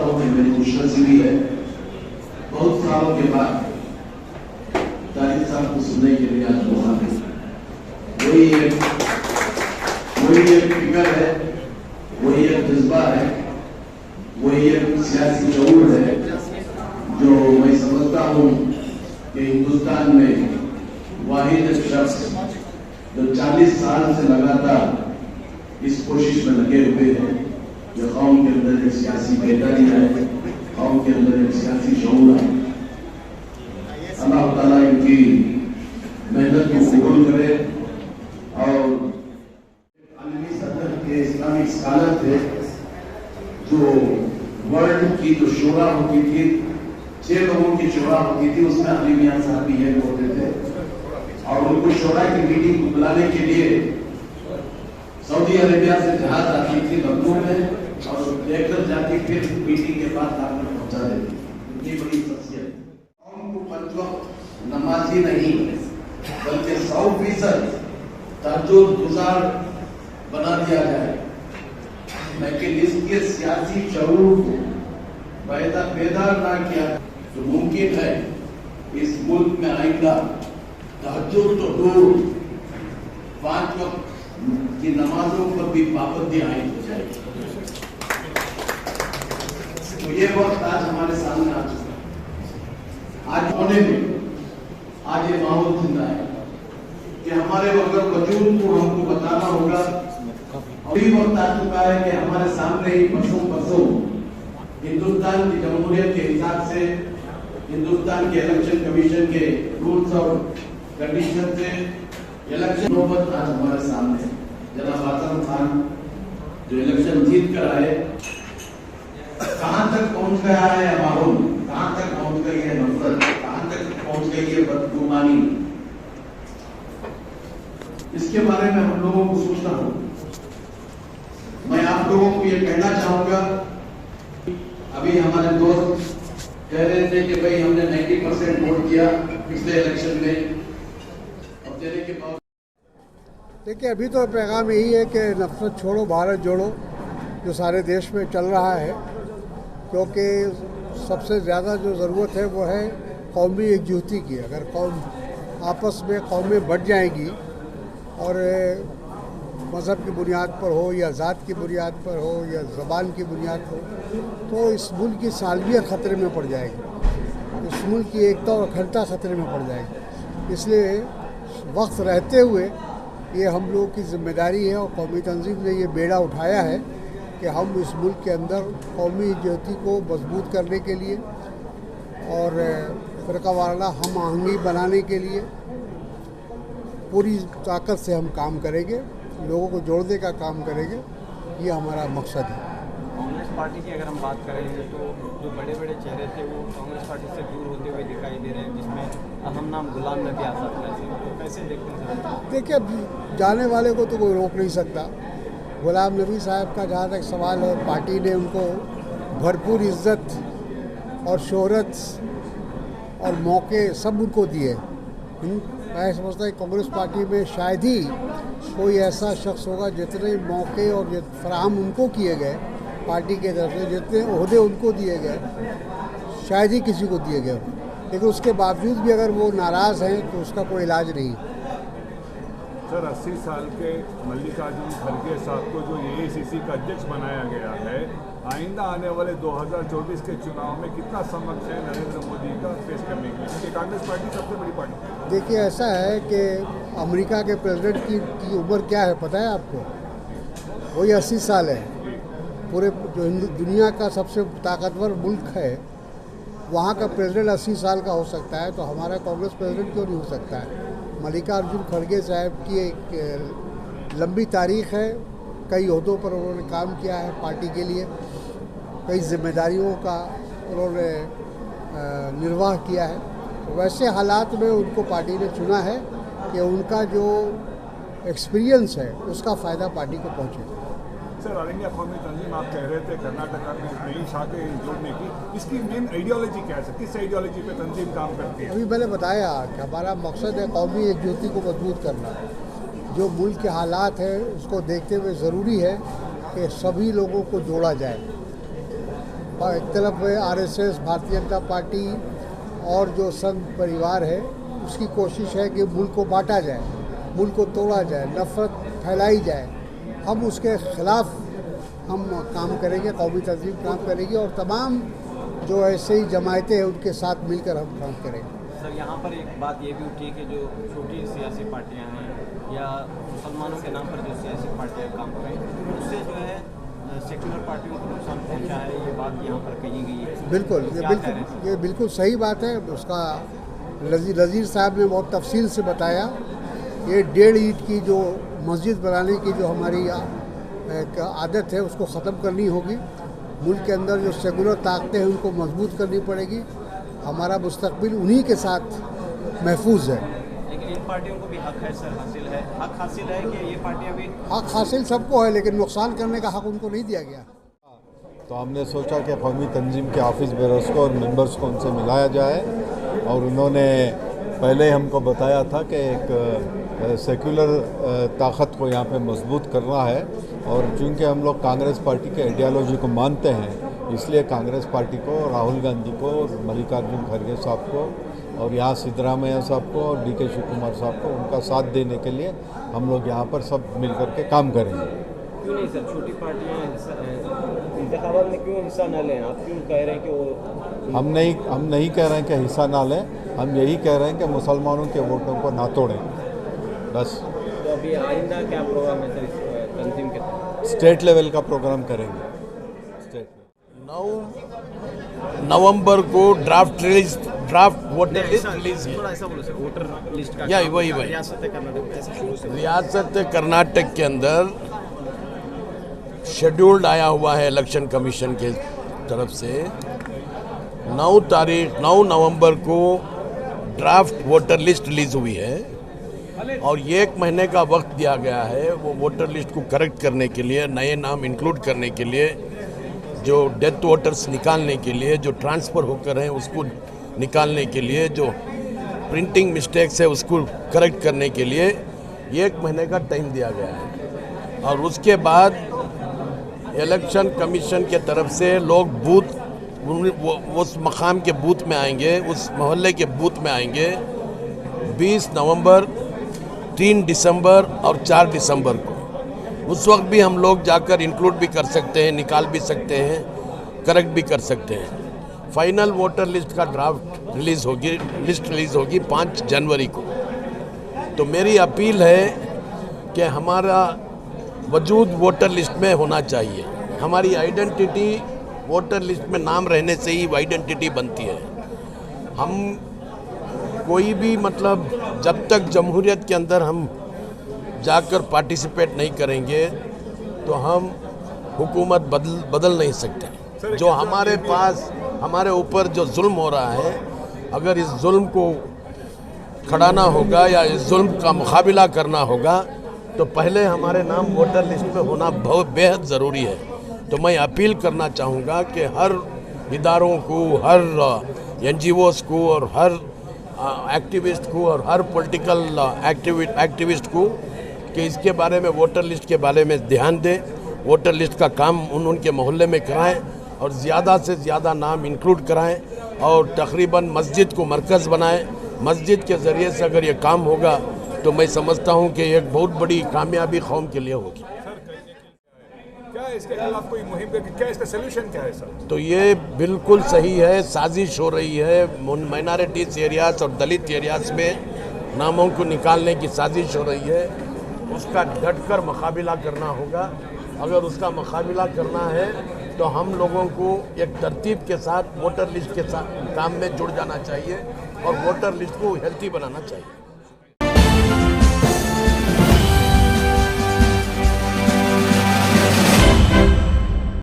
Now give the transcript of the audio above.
हूँ कि मेरी खुशनसीबी है बहुत सालों के बाद तारिक साहब को सुनने के लिए आज मौका मिला। वही एक फिगर है, वही एक जज्बा है, वही एक सियासी शऊर है जो मैं समझता हूँ कि हिंदुस्तान में वाहिद शख्स जो 40 साल से लगातार इस कोशिश में लगे हुए हैं कि कौम के अंदर एक सियासी बेदारी है, कौम के अंदर एक सियासी शऊर है। अल्लाह ताला इनकी मेहनत को कबूल करे। और आलमी सतह के इस्लामिक स्कॉलर थे जो वर्ल्ड की जो शोरा होती थी, 6 लोगों की शोरा होती थी, उसमें अली मियां साहब भी एक होते थे। और उनको शोरा की मीटिंग को बुलाने के लिए सऊदी अरेबिया से जहाज आती थी लखनऊ में और लेकर जाके फिर मीटिंग के बाद आकर पहुंचा देती। इतनी बड़ी शख्सियत। कौम को पंचवक्त नमाजी नहीं बल्कि 100% तहज्जुद गुजार बना दिया जाए, लेकिन इसके सियासी शऊर को बेदार ना किया तो मुमकिन है इस मुल्क में आइंदा तहज्जुद तो दूर 5 वक्त की नमाजों पर भी पाबंदी आयद हो जाएगी। तो ये वक्त आज हमारे सामने आ चुका है। आज होने में आज ये माहौल जिंदा है कि हमारे अगर वजूद को हमको बताना होगा। और ये वक्त आ चुका है कि हमारे सामने ही परसों हिंदुस्तान की जमहूरियत के हिसाब से हिंदुस्तान के इलेक्शन कमीशन के रूल्स और कंडीशन से इलेक्शन नौबत आज हमारे सामने। जनाब आजम खान जो इलेक्शन जीत कर आए, कहां तक पहुंच गया है माहौल, कहां तक पहुंच गई है नफरत, कहां तक पहुंच गई है बदगुमानी, इसके बारे में हम लोगों को सोचना होगा। मैं आप लोगों को ये कहना चाहूंगा, अभी हमारे दोस्त कह रहे थे कि भाई हमने 90% वोट किया पिछले इलेक्शन में, अब देने के बाद देखिए अभी तो पैगाम यही है कि नफरत छोड़ो भारत जोड़ो जो सारे देश में चल रहा है, क्योंकि सबसे ज़्यादा जो ज़रूरत है वो है कौमी एकजुटती की। अगर कौम आपस में कौमें बढ़ जाएंगी और मज़हब की बुनियाद पर हो या ज़ात की बुनियाद पर हो या ज़बान की बुनियाद पर हो, तो इस मुल्क की सालवियत ख़तरे में पड़ जाएगी, इस मुल्क की एकता और अखंडता ख़तरे में पड़ जाएगी। इसलिए वक्त रहते हुए ये हम लोगों की जिम्मेदारी है और कौमी तंजीम ने ये बेड़ा उठाया है कि हम इस मुल्क के अंदर कौमी एकजुटती को मजबूत करने के लिए और फ़िरका वाराना हम आहंगी बनाने के लिए पूरी ताकत से हम काम करेंगे, लोगों को जोड़ने का काम करेंगे। ये हमारा मकसद है। कांग्रेस पार्टी की अगर हम बात करेंगे तो जो बड़े बड़े चेहरे थे वो कांग्रेस पार्टी से दूर होते हुए दिखाई दे रहे हैं, जिसमें अहम नाम गुलाम नबी आज़ाद जैसे, तो कैसे देखते हैं? देखिए जाने वाले को तो कोई रोक नहीं सकता। गुलाम नबी साहब का जहाँ तक सवाल है, पार्टी ने उनको भरपूर इज्जत और शोहरत और मौके सब उनको दिए। मैं समझता हूँ कांग्रेस पार्टी में शायद ही कोई ऐसा शख्स होगा जितने मौके और फराहम उनको किए गए पार्टी के तरफ से, जितने ओहदे उनको दिए गए शायद ही किसी को दिए गए। लेकिन उसके बावजूद भी अगर वो नाराज़ हैं तो उसका कोई इलाज नहीं। सर 80 साल के मल्लिकार्जुन खड़गे साहब को जो एआईसीसी का अध्यक्ष बनाया गया है, आइंदा आने वाले 2024 के चुनाव में कितना समक्ष है नरेंद्र मोदी का फेस करने के लिए, क्योंकि कांग्रेस पार्टी सबसे बड़ी पार्टी? देखिए ऐसा है कि अमेरिका के प्रेसिडेंट की उम्र क्या है पता है आपको? वही 80 साल है। पूरे जो दुनिया का सबसे ताकतवर मुल्क है वहाँ का प्रेसिडेंट 80 साल का हो सकता है, तो हमारा कांग्रेस प्रेसिडेंट क्यों नहीं हो सकता है? मल्लिकार्जुन खड़गे साहब की एक लंबी तारीख़ है, कई ओहदों पर उन्होंने काम किया है पार्टी के लिए, कई जिम्मेदारियों का उन्होंने निर्वाह किया है। तो वैसे हालात में उनको पार्टी ने चुना है कि उनका जो एक्सपीरियंस है उसका फ़ायदा पार्टी को पहुँचे। सर ऑल इंडिया कौमी तंजीम आप कह रहे थे कर्नाटका में नई शाखें जोड़ने की, इसकी मेन आइडियोलॉजी क्या है सर? किस आइडियोलॉजी पे तंजीम काम करती है? अभी मैंने बताया कि हमारा मकसद है कौमी एकजुटती को मजबूत करना। जो मुल्क के हालात हैं उसको देखते हुए ज़रूरी है कि सभी लोगों को जोड़ा जाए। एक तरफ आरएसएस, भारतीय जनता पार्टी और जो संघ परिवार है उसकी कोशिश है कि मुल्क को बांटा जाए, मुल्क को तोड़ा जाए, नफरत फैलाई जाए। हम उसके खिलाफ हम काम करेंगे, कौमी तंजीम काम करेगी और तमाम जो ऐसे ही जमायतें हैं उनके साथ मिलकर हम काम करेंगे। सर, यहाँ पर एक बात ये भी उठी कि जो छोटी सियासी पार्टियाँ हैं या मुसलमानों के नाम पर जो सियासी पार्टियाँ काम कर रही हैं उससे जो है सेक्युलर पार्टियों को नुकसान पहुँचा है, ये बात यहाँ पर कही गई है। बिल्कुल, ये बिल्कुल सही बात है। उसका नज़ीर साहब ने बहुत तफसील से बताया। ये 1.5 ईंट की जो मस्जिद बनाने की जो हमारी एक आदत है उसको ख़त्म करनी होगी। मुल्क के अंदर जो सेकुलर ताकतें हैं उनको मजबूत करनी पड़ेगी। हमारा मुस्तकबिल उन्हीं के साथ महफूज है। लेकिन इन पार्टियों को भी हक है सर, हक हासिल है कि ये पार्टियाँ भी हक हासिल सबको है, लेकिन नुकसान करने का हक उनको नहीं दिया गया। तो हमने सोचा कि कौमी तंजीम के ऑफिस बेरर्स को और मेंबर्स को उनसे मिलाया जाए और उन्होंने पहले हमको बताया था कि एक सेक्युलर ताकत को यहाँ पे मजबूत करना है और चूँकि हम लोग कांग्रेस पार्टी के आइडियालॉजी को मानते हैं इसलिए कांग्रेस पार्टी को, राहुल गांधी को, मल्लिकार्जुन खड़गे साहब को और यहाँ सिद्धरामैया साहब को और DK शिव कुमार साहब को उनका साथ देने के लिए हम लोग यहाँ पर सब मिल के काम करेंगे। क्यों नहीं सर, छोटी पार्टियाँ इंतखाबात में क्यों हिस्सा न लें? आप क्यों कह रहे हैं कि वो हम नहीं कह रहे हैं कि हिस्सा ना लें, हम यही कह रहे हैं कि मुसलमानों के वोटों को ना तोड़ें, बस। तो अभी आइंदा क्या प्रोग्राम है सर इस तंजीम के तहत? स्टेट लेवल का प्रोग्राम करेंगे। 9 नवंबर को ड्राफ्ट वोटर लिस्ट रिलीज है। थोड़ा ऐसा बोलो सर, वोटर लिस्ट का या वही रियासत कर्नाटक के अंदर शेड्यूल्ड आया हुआ है इलेक्शन कमीशन के तरफ से। 9 नवंबर को ड्राफ्ट वोटर लिस्ट रिलीज हुई है और 1 महीने का वक्त दिया गया है वो वोटर लिस्ट को करेक्ट करने के लिए, नए नाम इंक्लूड करने के लिए, जो डेथ वोटर्स निकालने के लिए, जो ट्रांसफ़र होकर हैं उसको निकालने के लिए, जो प्रिंटिंग मिस्टेक्स है उसको करेक्ट करने के लिए 1 महीने का टाइम दिया गया है। और उसके बाद इलेक्शन कमीशन के तरफ से लोग बूथ उस मकाम के बूथ में आएंगे, उस मोहल्ले के बूथ में आएंगे 20 नवंबर, 3 दिसंबर और 4 दिसंबर को। उस वक्त भी हम लोग जाकर इंक्लूड भी कर सकते हैं, निकाल भी सकते हैं, करेक्ट भी कर सकते हैं। फाइनल वोटर लिस्ट का ड्राफ्ट लिस्ट रिलीज़ होगी 5 जनवरी को। तो मेरी अपील है कि हमारा वजूद वोटर लिस्ट में होना चाहिए। हमारी आइडेंटिटी वोटर लिस्ट में नाम रहने से ही आइडेंटिटी बनती है। हम कोई भी मतलब जब तक जमहूरियत के अंदर हम जाकर पार्टिसिपेट नहीं करेंगे तो हम हुकूमत बदल नहीं सकते। जो हमारे पास हमारे ऊपर जो जुल्म हो रहा है, अगर इस जुल्म को खड़ाना होगा या इस जुल्म का मुकाबला करना होगा तो पहले हमारे नाम वोटर लिस्ट में होना बहुत बेहद ज़रूरी है। तो मैं अपील करना चाहूँगा कि हर इदारों को, हर NGOs को और हर एक्टिविस्ट को और हर पॉलिटिकल एक्टिविस्ट को कि इसके बारे में, वोटर लिस्ट के बारे में ध्यान दें, वोटर लिस्ट का काम उनके मोहल्ले में कराएं और ज़्यादा से ज़्यादा नाम इंक्लूड कराएं और तकरीबन मस्जिद को मरकज़ बनाएं। मस्जिद के ज़रिए से अगर ये काम होगा तो मैं समझता हूँ कि एक बहुत बड़ी कामयाबी कौम के लिए होगी। क्या इसके खिलाफ कोई मुहिम है? क्या इसका सलूशन क्या है सर? तो ये बिल्कुल सही है, साजिश हो रही है। माइनॉरिटीज़ एरियाज और दलित एरियाज में नामों को निकालने की साजिश हो रही है। उसका डटकर मुकाबला करना होगा। अगर उसका मुकाबला करना है तो हम लोगों को एक तरतीब के साथ वोटर लिस्ट के साथ काम में जुड़ जाना चाहिए और वोटर लिस्ट को हेल्थी बनाना चाहिए।